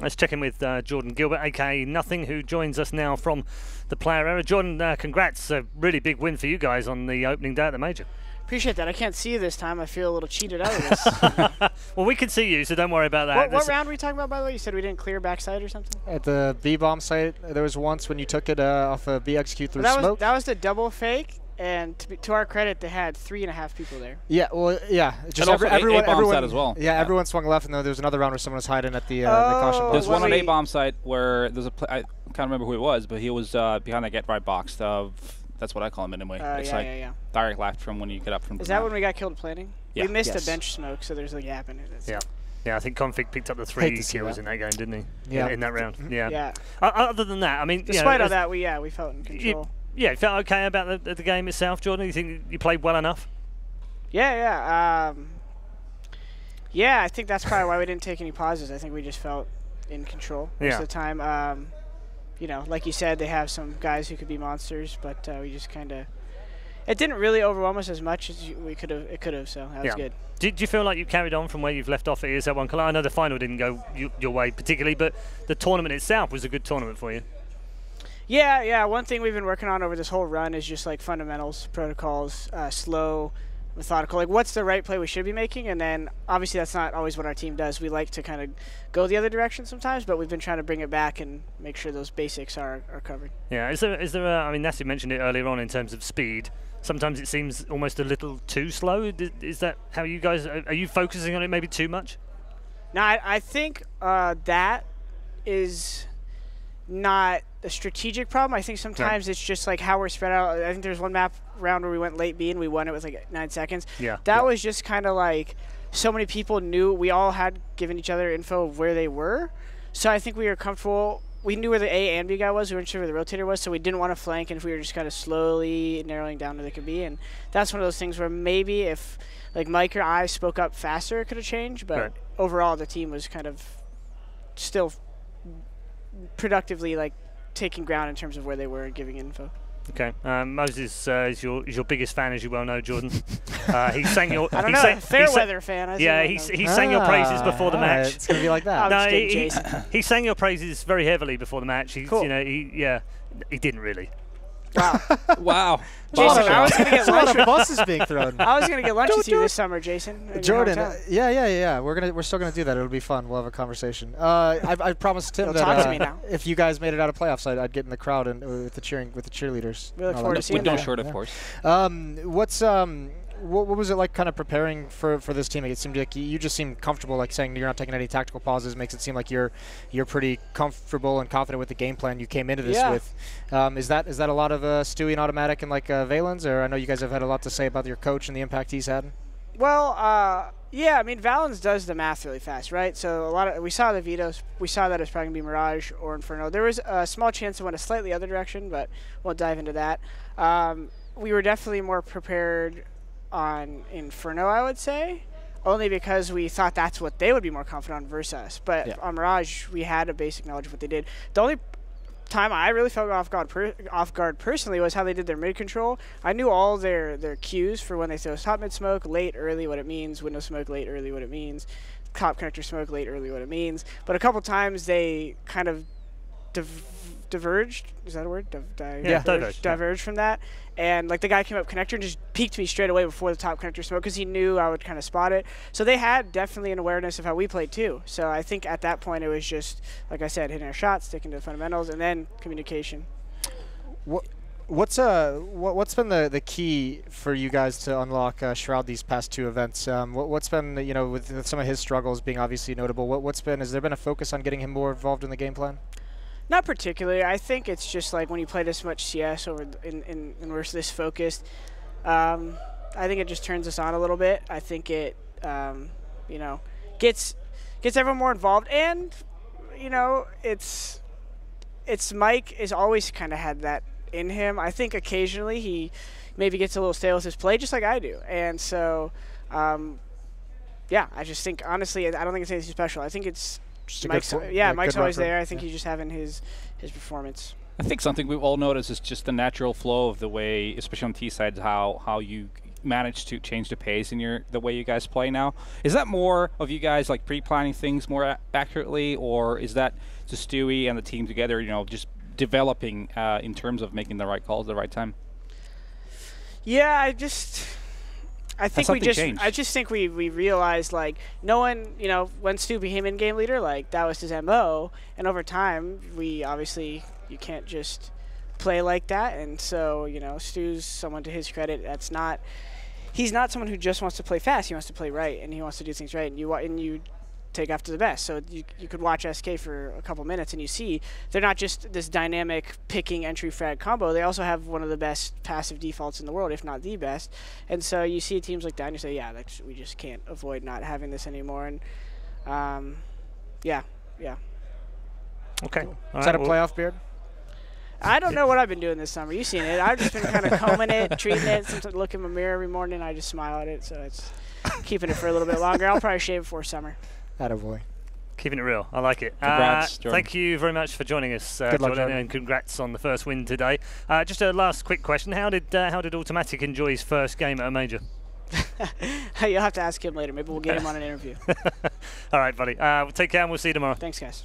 Let's check in with Jordan Gilbert, aka n0thing, who joins us now from the player era. Jordan, congrats. A really big win for you guys on the opening day at the Major. Appreciate that. I can't see you this time. I feel a little cheated out of this. Well, we can see you, so don't worry about that. What round were we talking about, by the way? You said we didn't clear backside or something? At the B-bomb site, there was once when you took it off a BXQ through smoke. That was the double fake, and to our credit, they had 3.5 people there. Yeah, well, yeah. Just everyone side as well. Yeah, everyone swung left, and then there was another round where someone was hiding at the caution box. There's one on A-bomb site where there's I can't remember who it was, but he was behind that get-right box. That's what I call him anyway. It's direct left from when you get up from. Is that when we got killed planning? Yeah. We missed a bench smoke, so there's a gap in it. Yeah, I think Config picked up the 3 kills in that game, didn't he? Yeah. In that round. Yeah. Yeah. Other than that, I mean, despite all that, we felt in control. You felt okay about the game itself, Jordan? You think you played well enough? Yeah. I think that's probably why we didn't take any pauses. I think we just felt in control most of the time. You know, like you said, they have some guys who could be monsters, but we just kind of. It didn't really overwhelm us as much as we could have. It could have, so that was good. Did you feel like you carried on from where you've left off at ESL1? I know the final didn't go your way particularly, but the tournament itself was a good tournament for you. Yeah. One thing we've been working on over this whole run is just like fundamentals, protocols, slow, methodical. Like, what's the right play we should be making? And then obviously that's not always what our team does. We like to kind of go the other direction sometimes, but we've been trying to bring it back and make sure those basics are covered. Yeah. Is there I mean, n0thing mentioned it earlier on in terms of speed. Sometimes it seems almost a little too slow. Is that how you guys are you focusing on it maybe too much? No, I think that is not a strategic problem. I think sometimes it's just like how we're spread out. I think there's one map round where we went late B and we won it with like 9 seconds. Yeah. That was just kind of like so many people knew. We all had given each other info of where they were. So I think we were comfortable. We knew where the A and B guy was. We weren't sure where the rotator was, so we didn't want to flank, and we were just kind of slowly narrowing down where they could be. And that's one of those things where maybe if like Mike or I spoke up faster, it could have changed. But overall, the team was kind of still productively like taking ground in terms of where they were and giving info. Okay, Moses is your biggest fan, as you well know, Jordan. He sang your. I don't know, Fairweather fan. He sang your praises before the match. It's gonna be like that. No, he sang your praises very heavily before the match. Cool. You know, he didn't really. Wow. Wow. Jason, I was going to get lunch. A lot of buses being thrown. I was going to get lunch with you this summer, Jason. Jordan, yeah. We're still going to do that. It'll be fun. We'll have a conversation. I promised Tim that if you guys made it out of playoffs, I'd get in the crowd and with the cheerleaders. We look forward to seeing that. We don't short, of course. What was it like kind of preparing for this team? It seemed like you just seemed comfortable, like saying you're not taking any tactical pauses. Makes it seem like you're pretty comfortable and confident with the game plan you came into this with. Is that a lot of Stewie and Automatic and like Valen's? Or I know you guys have had a lot to say about your coach and the impact he's had. Well, yeah, I mean, Valens does the math really fast, right? So we saw the vetoes. We saw that it was probably going to be Mirage or Inferno. There was a small chance it went a slightly other direction, but we'll dive into that. We were definitely more prepared on Inferno, I would say, only because we thought that's what they would be more confident on versus us. But on Mirage, we had a basic knowledge of what they did. The only time I really felt off guard personally was how they did their mid control. I knew all their cues for when they throw top mid smoke, late, early, what it means, window smoke, late, early, what it means, top connector smoke, late, early, what it means. But a couple times they kind of diverged. Is that a word? Diverged from that. And like the guy came up connector and just peeked me straight away before the top connector smoke because he knew I would kind of spot it. So they had definitely an awareness of how we played too. So I think at that point it was just, like I said, hitting our shots, sticking to the fundamentals, and then communication. What's been the key for you guys to unlock Shroud these past 2 events? What's been, you know, with some of his struggles being obviously notable, has there been a focus on getting him more involved in the game plan? Not particularly. I think it's just like when you play this much CS and we're this focused, I think it just turns us on a little bit. I think it, you know, gets everyone more involved, and you know, it's Mike has always kind of had that in him. I think occasionally he maybe gets a little stale with his play, just like I do, and so yeah, I just think honestly, I don't think it's anything special. I think it's Mike's always there. I think he's just having his performance. I think something we've all noticed is just the natural flow of the way, especially on T sides, how you managed to change the pace in the way you guys play now. Is that more of you guys like pre-planning things more accurately, or is that just Stewie and the team together, you know, just developing in terms of making the right calls at the right time? Yeah, I think I just think we realized, like, no one, you know, when Stu became in-game leader, like, that was his MO, and over time, you can't just play like that, and so, you know, Stu's someone, to his credit, he's not someone who just wants to play fast, he wants to play right, and he wants to do things right, and you take after the best. So you could watch SK for a couple minutes and you see they're not just this dynamic picking entry frag combo, they also have one of the best passive defaults in the world, if not the best. And so you see teams like that and you say, yeah, we just can't avoid not having this anymore. And yeah. Okay. Is that a playoff beard? I don't know what I've been doing this summer. You've seen it. I've just been kind of combing it, treating it. Sometimes look in my mirror every morning and I just smile at it. So it's keeping it for a little bit longer. I'll probably shave before summer. Attaboy. Keeping it real. I like it. Congrats, thank you very much for joining us, Good luck, Jordan, and congrats on the first win today. Just a last quick question. How did Automatic enjoy his first game at a major? You'll have to ask him later. Maybe we'll get him on an interview. All right, buddy. Take care and we'll see you tomorrow. Thanks, guys.